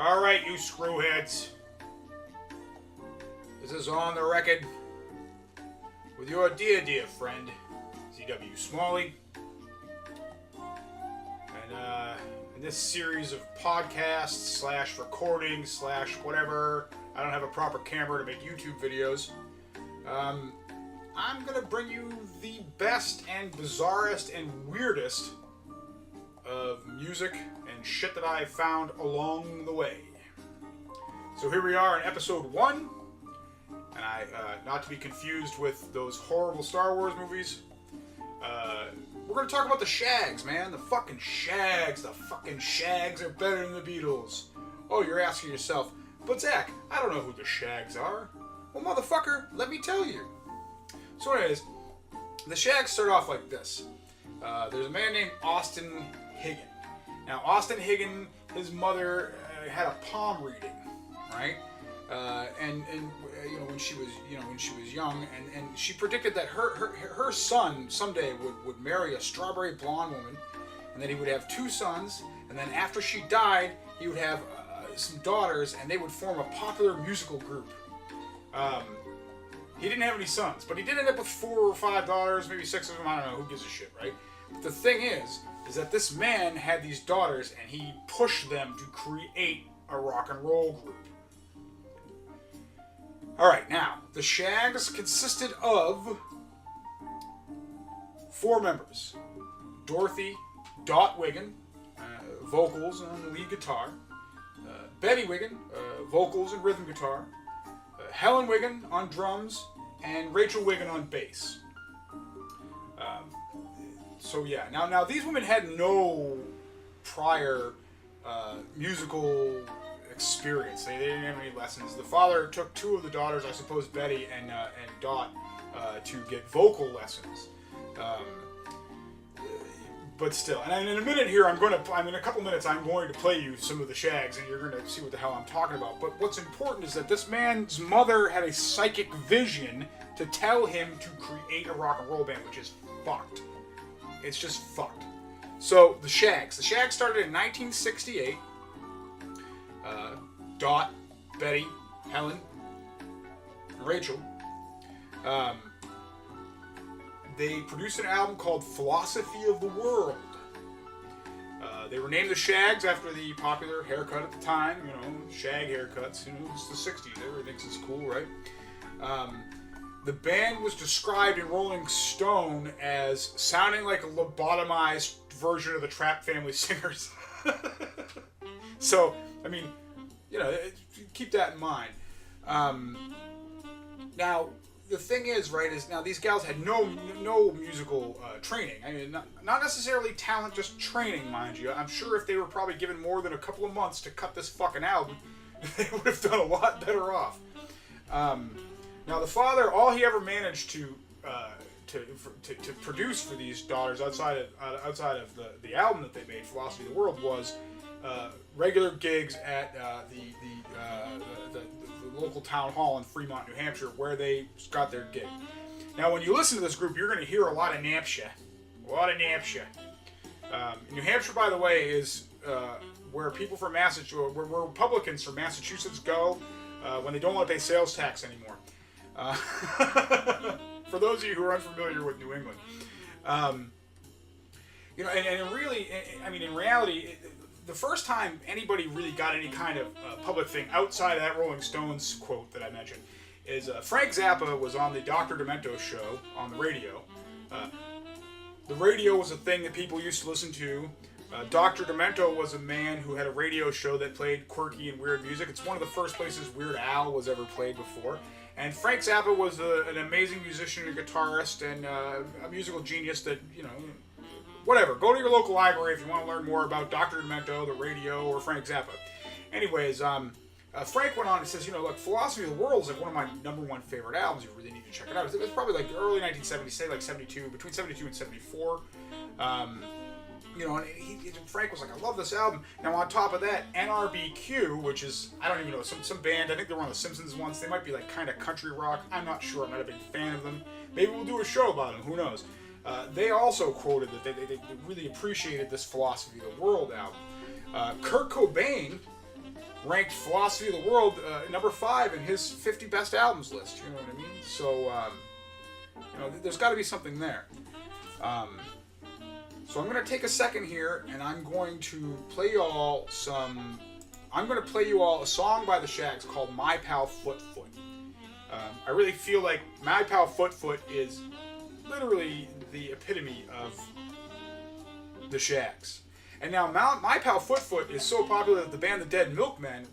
Alright, you screwheads. This is On the Record with your dear friend, Z.W. Smalley. And in this series of podcasts / recordings / whatever, I don't have a proper camera to make YouTube videos. I'm going to bring you the best and bizarrest and weirdest of music and shit that I found along the way. So here we are in episode 1, and not to be confused with those horrible Star Wars movies, we're going to talk about the Shaggs, man. The fucking Shaggs. The fucking Shaggs are better than the Beatles. Oh, you're asking yourself, but Zach, I don't know who the Shaggs are. Well, motherfucker, let me tell you. So anyways, the Shaggs start off like this. There's a man named Austin Higgin. Now, Austin Higgin, his mother had a palm reading, right? And when she was young, and she predicted that her son someday would marry a strawberry blonde woman, and then he would have 2 sons, and then after she died, he would have some daughters, and they would form a popular musical group. He didn't have any sons, but he did end up with 4 or 5 daughters, maybe 6 of them, I don't know, who gives a shit, right? But the thing is that this man had these daughters, and he pushed them to create a rock and roll group. Alright, now, the Shaggs consisted of 4 members. Dorothy Dot Wiggin, vocals and lead guitar. Betty Wiggin, vocals and rhythm guitar. Helen Wiggin on drums, and Rachel Wiggin on bass. So yeah, now these women had no prior musical experience. They didn't have any lessons. The father took 2 of the daughters, I suppose Betty and Dot, to get vocal lessons. But still, and in a minute here, in a couple minutes, I'm going to play you some of the Shaggs, and you're going to see what the hell I'm talking about. But what's important is that this man's mother had a psychic vision to tell him to create a rock and roll band, which is fucked. It's just fucked. So, the Shaggs. The Shaggs started in 1968. Dot, Betty, Helen, and Rachel. They produced an album called Philosophy of the World. They were named the Shaggs after the popular haircut at the time, shag haircuts. It's the 60s. Everybody thinks it's cool, right? The band was described in Rolling Stone as sounding like a lobotomized version of the Trapp Family Singers. So, keep that in mind. Now, the thing is, right, these gals had no musical training. I mean, not necessarily talent, just training, mind you. I'm sure if they were probably given more than a couple of months to cut this fucking album, they would have done a lot better off. Now, the father, all he ever managed to produce for these daughters outside of the album that they made, Philosophy of the World, was regular gigs at the local town hall in Fremont, New Hampshire, where they got their gig. Now, when you listen to this group, you're going to hear a lot of Nampshire. New Hampshire, by the way, is where people from Massachusetts, where Republicans from Massachusetts go when they don't want to pay sales tax anymore. For those of you who are unfamiliar with New England, in reality, the first time anybody really got any kind of public thing outside of that Rolling Stones quote that I mentioned is Frank Zappa was on the Dr. Demento show on the radio. The radio was a thing that people used to listen to. Dr. Demento was a man who had a radio show that played quirky and weird music. It's one of the first places Weird Al was ever played before. And Frank Zappa was an amazing musician and guitarist and a musical genius that, whatever. Go to your local library if you want to learn more about Dr. Demento, the radio, or Frank Zappa. Anyways, Frank went on and says, look, Philosophy of the World is like one of my number 1 favorite albums. You really need to check it out. It was probably like the early 1970s, say like 72, between 72 and 74. And Frank was like, I love this album. Now, on top of that, NRBQ, which is, I don't even know, some band, I think they were on The Simpsons once. They might be like kind of country rock. I'm not sure. I'm not a big fan of them. Maybe we'll do a show about them. Who knows? They also quoted that they really appreciated this Philosophy of the World album. Kurt Cobain ranked Philosophy of the World number 5 in his 50 best albums list. You know what I mean? So, there's got to be something there. So I'm going to take a second here, and I'm going to play you all a song by the Shaggs called My Pal Foot Foot. I really feel like My Pal Foot Foot is literally the epitome of the Shaggs. And now My Pal Foot Foot is so popular that the band The Dead Milkmen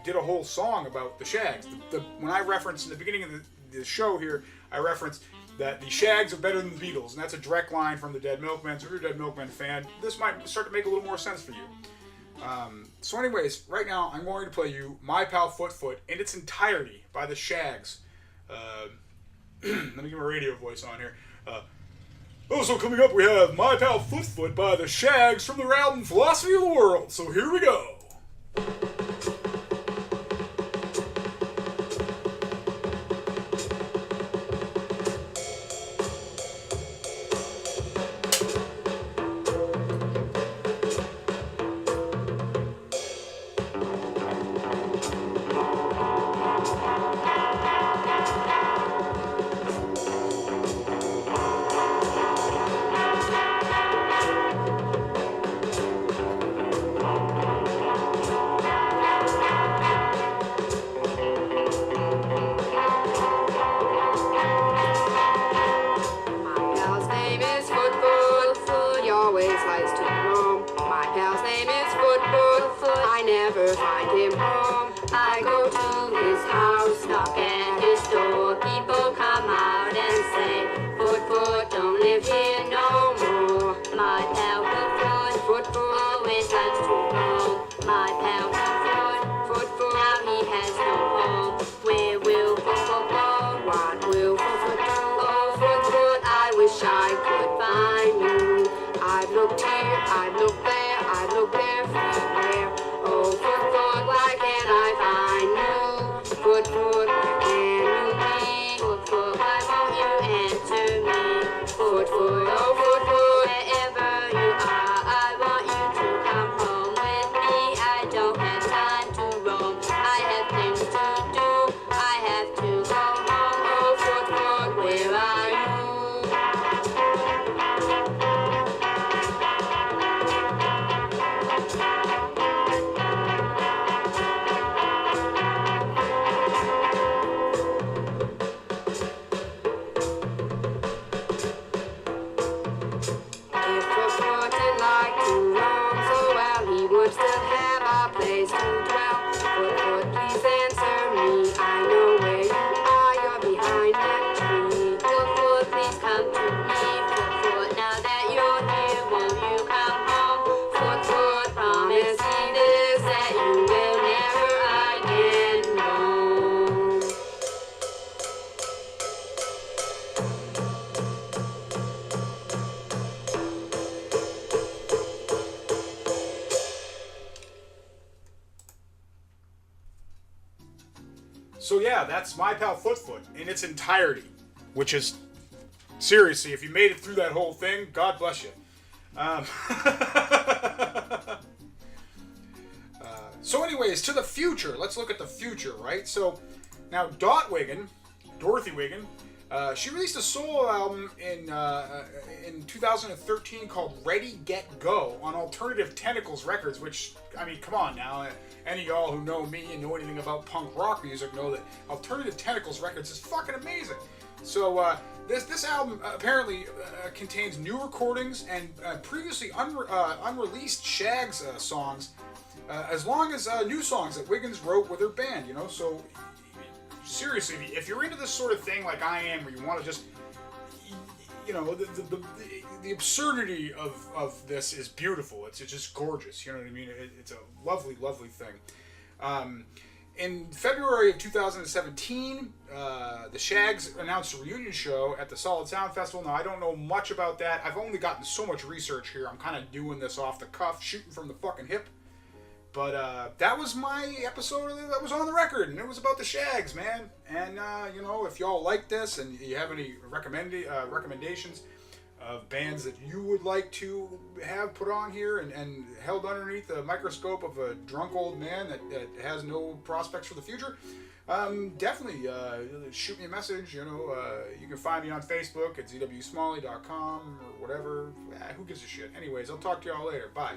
did a whole song about the Shaggs. When I referenced in the beginning of the show here, I referenced that the Shaggs are better than the Beatles, and that's a direct line from the Dead Milkmen. So if you're a Dead Milkmen fan, this might start to make a little more sense for you. So anyways, right now I'm going to play you My Pal Foot Foot in its entirety by the Shaggs. Let me get my radio voice on here. So coming up we have My Pal Foot Foot by the Shaggs from their album Philosophy of the World. So here we go. So yeah, that's My Pal Foot Foot in its entirety, which is, seriously, if you made it through that whole thing, God bless you. So anyways, to the future. Let's look at the future, right? So now Dorothy Wiggin, she released a solo album in 2013 called Ready, Get, Go on Alternative Tentacles Records, which, I mean, come on now. Any of y'all who know me and know anything about punk rock music know that Alternative Tentacles Records is fucking amazing. So this album apparently contains new recordings and previously unreleased Shaggs songs, as long as new songs that Wiggins wrote with her band, you know. So seriously, if you're into this sort of thing like I am, where you want to just, you know, the absurdity of this is beautiful. It's just gorgeous. You know what I mean? It's a lovely, lovely thing. In February of 2017, the Shaggs announced a reunion show at the Solid Sound Festival. Now, I don't know much about that. I've only gotten so much research here. I'm kind of doing this off the cuff, shooting from the fucking hip. But that was my episode that was on the record, and it was about the Shaggs, man. And, you know, if y'all like this and you have any recommendations, of bands that you would like to have put on here and held underneath the microscope of a drunk old man that has no prospects for the future, definitely shoot me a message. You can find me on Facebook at zwsmalley.com or whatever. Who gives a shit? Anyways, I'll talk to y'all later. Bye.